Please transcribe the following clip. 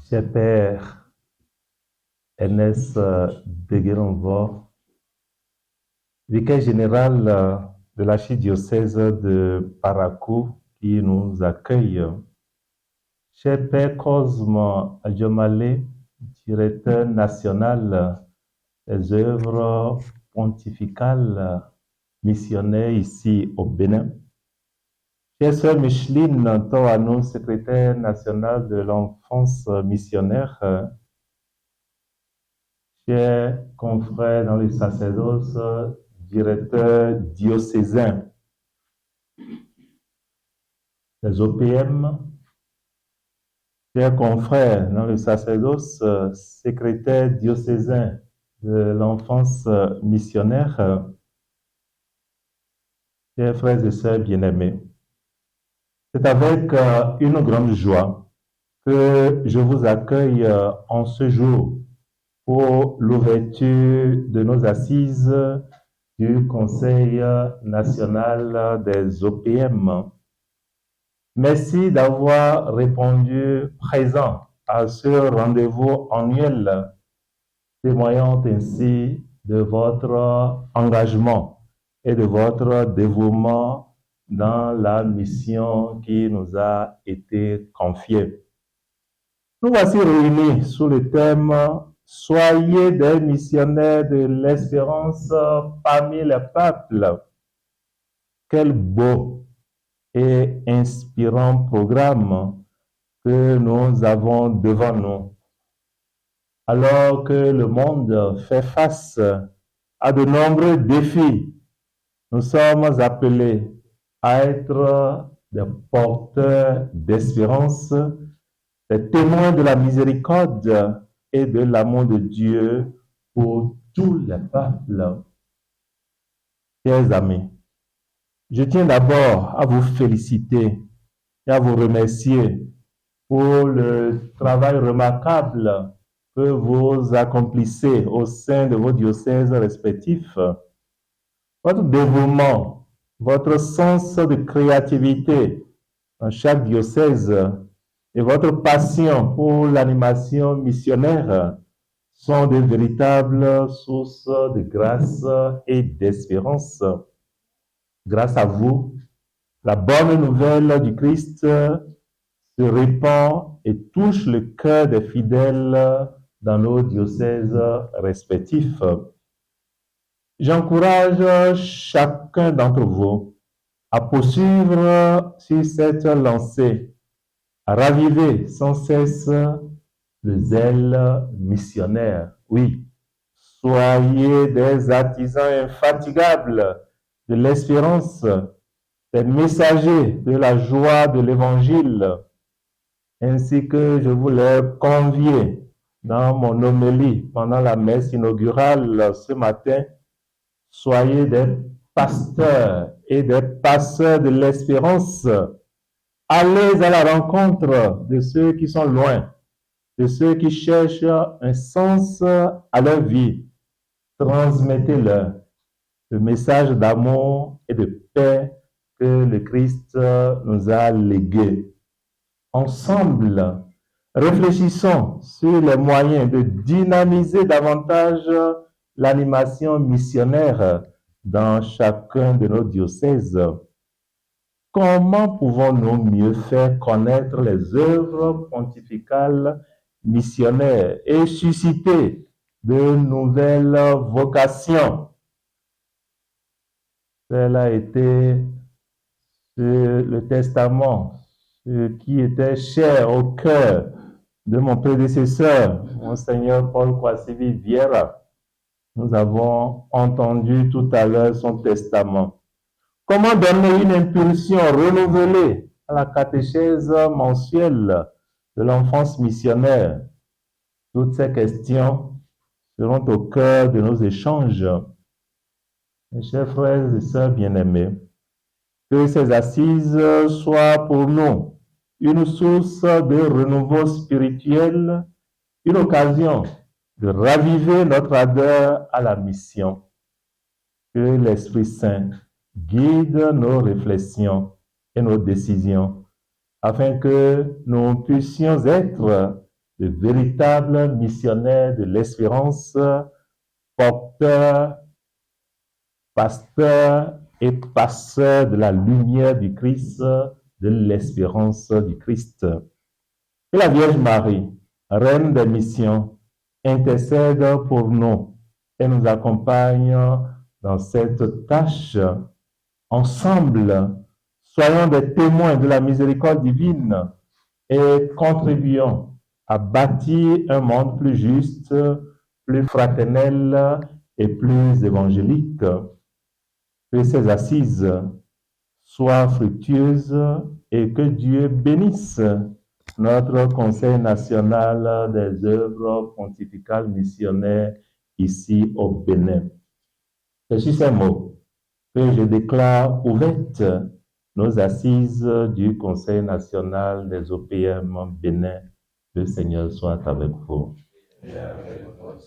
Cher Père Ernest Deguerenvor, vicaire général de l'archidiocèse de Parakou qui nous accueille. Cher Père Cosme Adjomale, directeur national des œuvres pontificales missionnaires ici au Bénin. Chère Sœur Micheline Toano, secrétaire nationale de l'enfance missionnaire. Chers confrères dans le sacerdoce, directeur diocésain des OPM, chers confrères dans le sacerdoce, secrétaire diocésain de l'enfance missionnaire, chers frères et sœurs bien-aimés, c'est avec une grande joie que je vous accueille en ce jour pour l'ouverture de nos assises du Conseil national des OPM. Merci d'avoir répondu présent à ce rendez-vous annuel, témoignant ainsi de votre engagement et de votre dévouement dans la mission qui nous a été confiée. Nous voici réunis sous le thème « Soyez des missionnaires de l'espérance parmi les peuples ». Quel beau et inspirant programme que nous avons devant nous. Alors que le monde fait face à de nombreux défis, nous sommes appelés à être des porteurs d'espérance, des témoins de la miséricorde et de l'amour de Dieu pour tous les peuples. Chers amis, je tiens d'abord à vous féliciter et à vous remercier pour le travail remarquable que vous accomplissez au sein de vos diocèses respectifs. Votre dévouement, votre sens de créativité dans chaque diocèse et votre passion pour l'animation missionnaire sont de véritables sources de grâce et d'espérance. Grâce à vous, la bonne nouvelle du Christ se répand et touche le cœur des fidèles dans nos diocèses respectifs. J'encourage chacun d'entre vous à poursuivre sur cette lancée, à raviver sans cesse le zèle missionnaire. Oui, soyez des artisans infatigables de l'espérance, des messagers de la joie de l'Évangile, ainsi que je voulais convier dans mon homélie pendant la messe inaugurale ce matin. Soyez des pasteurs et des passeurs de l'espérance. Allez à la rencontre de ceux qui sont loin, de ceux qui cherchent un sens à leur vie. Transmettez-leur le message d'amour et de paix que le Christ nous a légué. Ensemble, réfléchissons sur les moyens de dynamiser davantage l'animation missionnaire dans chacun de nos diocèses. Comment pouvons-nous mieux faire connaître les œuvres pontificales missionnaires et susciter de nouvelles vocations? Cela a été le testament, ce qui était cher au cœur de mon prédécesseur, Monseigneur Paul Kwasivi Vieira. Nous avons entendu tout à l'heure son testament. Comment donner une impulsion renouvelée à la catéchèse mensuelle de l'enfance missionnaire? Toutes ces questions seront au cœur de nos échanges. Mes chers frères et sœurs bien-aimés, que ces assises soient pour nous une source de renouveau spirituel, une occasion de raviver notre ardeur à la mission. Que l'Esprit Saint guide nos réflexions et nos décisions, afin que nous puissions être de véritables missionnaires de l'espérance, porteurs, pasteurs et passeurs de la lumière du Christ, de l'espérance du Christ. Que la Vierge Marie, Reine des missions, intercède pour nous et nous accompagne dans cette tâche. Ensemble, soyons des témoins de la miséricorde divine et contribuons à bâtir un monde plus juste, plus fraternel et plus évangélique. Que ces assises soient fructueuses et que Dieu bénisse notre Conseil national des œuvres pontificales missionnaires ici au Bénin. C'est sur ces mots que je déclare ouvertes nos assises du Conseil national des OPM Bénin. Le Seigneur soit avec vous. Et avec votre